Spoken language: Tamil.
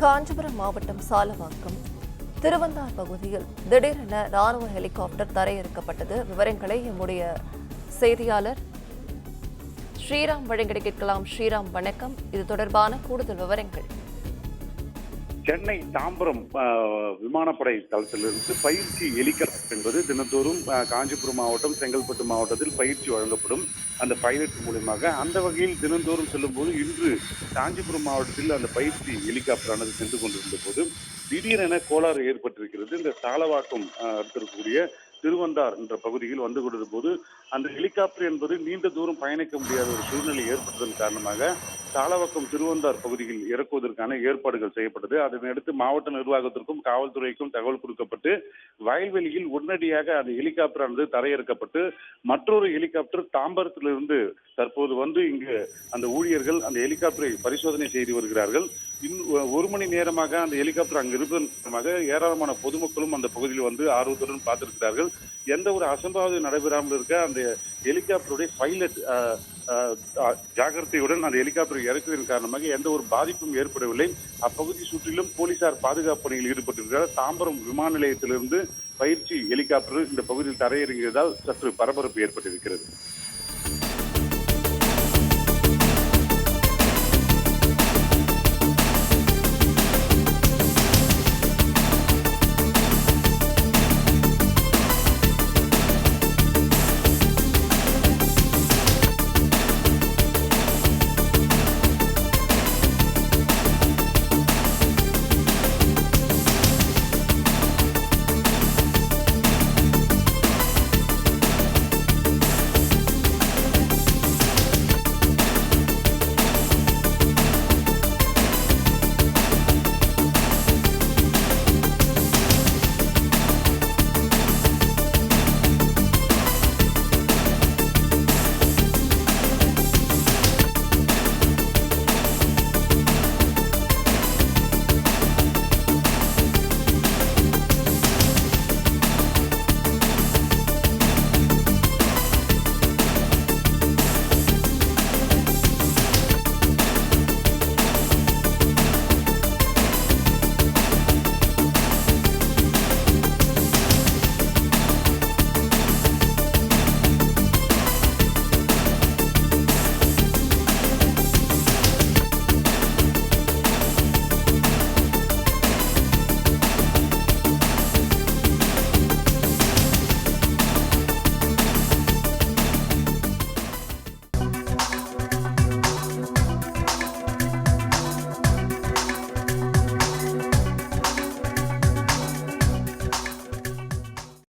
காஞ்சிபுரம் மாவட்டம் சாலவாக்கம் திருவந்தார் பகுதியில் திடீரென ராணுவ ஹெலிகாப்டர் தரையிறக்கப்பட்டது. விவரங்களை எம்முடைய செய்தியாளர் ஸ்ரீராம் வழங்கிட கேட்கலாம். ஸ்ரீராம், வணக்கம். இது தொடர்பான கூடுதல் விவரங்கள். சென்னை தாம்பரம் விமானப்படை தளத்திலிருந்து பயிற்சி ஹெலிகாப்டர் என்பது தினந்தோறும் காஞ்சிபுரம் மாவட்டம், செங்கல்பட்டு மாவட்டத்தில் பயிற்சி வழங்கப்படும். அந்த பைலட் மூலமாக அந்த வகையில் தினந்தோறும் செல்லும் போது இன்று காஞ்சிபுரம் மாவட்டத்தில் அந்த பயிற்சி ஹெலிகாப்டரானது சென்று கொண்டிருந்த போது திடீரென கோளாறு ஏற்பட்டிருக்கிறது. இந்த சாலவாக்கம் இருக்கக்கூடிய திருவந்தார் என்ற பகுதியில் வந்து கொண்டிருந்த போது அந்த ஹெலிகாப்டர் என்பது நீண்ட தூரம் பயணிக்க முடியாத ஒரு சூழ்நிலை ஏற்பட்டதன் காரணமாக சாலவாக்கம் திருவந்தார் பகுதியில் இறக்குவதற்கான ஏற்பாடுகள் செய்யப்பட்டது. அதனையடுத்து மாவட்ட நிர்வாகத்திற்கும் காவல்துறைக்கும் தகவல் கொடுக்கப்பட்டு வயல்வெளியில் உடனடியாக அந்த ஹெலிகாப்டரானது தரையிறக்கப்பட்டு மற்றொரு ஹெலிகாப்டர் தாம்பரத்திலிருந்து தற்போது வந்து இங்கு அந்த ஊழியர்கள் அந்த ஹெலிகாப்டரை பரிசோதனை செய்து வருகிறார்கள். ஒரு மணி நேரமாக அந்த ஹெலிகாப்டர் அங்கு இருப்பதன் காரணமாக ஏராளமான பொதுமக்களும் அந்த பகுதியில் வந்து ஆர்வத்துடன் பார்த்திருக்கிறார்கள். எந்த ஒரு அசம்பாவிதம் நடைபெறாமல் இருக்க அந்த ஹெலிகாப்டருடைய பைலட் ஜாகிரதையுடன் அந்த ஹெலிகாப்டரை இறக்குவதன் காரணமாக எந்த ஒரு பாதிப்பும் ஏற்படவில்லை. அப்பகுதி சுற்றிலும் போலீசார் பாதுகாப்பு பணியில் ஈடுபட்டிருக்கிறார். தாம்பரம் விமான நிலையத்திலிருந்து பயிற்சி ஹெலிகாப்டர் இந்த பகுதியில் தரையிறங்கியதால் சற்று பரபரப்பு ஏற்பட்டிருக்கிறது.